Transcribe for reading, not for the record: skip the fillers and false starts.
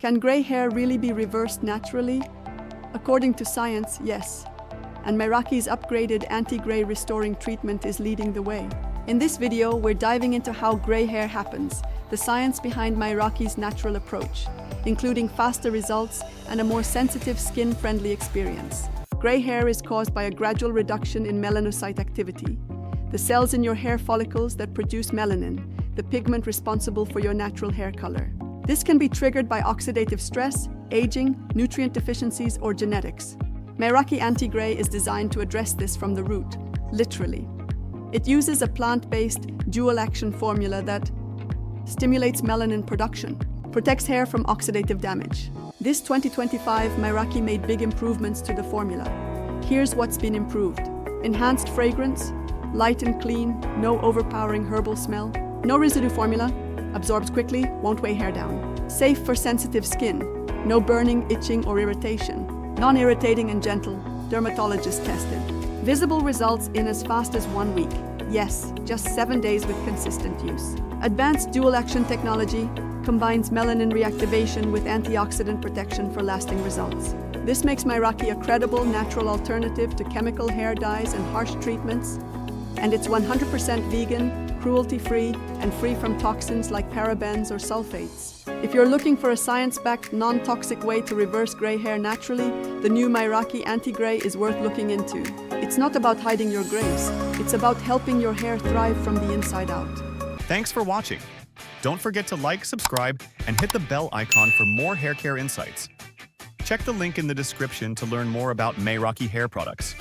Can gray hair really be reversed naturally? According to science, yes. And Mayraki's upgraded anti-gray restoring treatment is leading the way. In this video, we're diving into how gray hair happens, the science behind Mayraki's natural approach, including faster results and a more sensitive, skin-friendly experience. Gray hair is caused by a gradual reduction in melanocyte activity, the cells in your hair follicles that produce melanin, the pigment responsible for your natural hair color. This can be triggered by oxidative stress, aging, nutrient deficiencies, or genetics. Mayraki Anti-Gray is designed to address this from the root, literally. It uses a plant-based, dual-action formula that stimulates melanin production, protects hair from oxidative damage. This 2025 Mayraki made big improvements to the formula. Here's what's been improved. Enhanced fragrance, light and clean, no overpowering herbal smell, no residue formula, absorbs quickly, won't weigh hair down. Safe for sensitive skin, no burning, itching, or irritation. Non-irritating and gentle, dermatologist tested. Visible results in as fast as 1 week. Yes, just 7 days with consistent use. Advanced dual-action technology combines melanin reactivation with antioxidant protection for lasting results. This makes Mayraki a credible, natural alternative to chemical hair dyes and harsh treatments. And it's 100% vegan, cruelty-free, and free from toxins like parabens or sulfates. If you're looking for a science-backed, non-toxic way to reverse gray hair naturally, the new Mayraki Anti-Gray is worth looking into. It's not about hiding your grays, it's about helping your hair thrive from the inside out. Thanks for watching. Don't forget to like, subscribe, and hit the bell icon for more hair care insights. Check the link in the description to learn more about Mayraki hair products.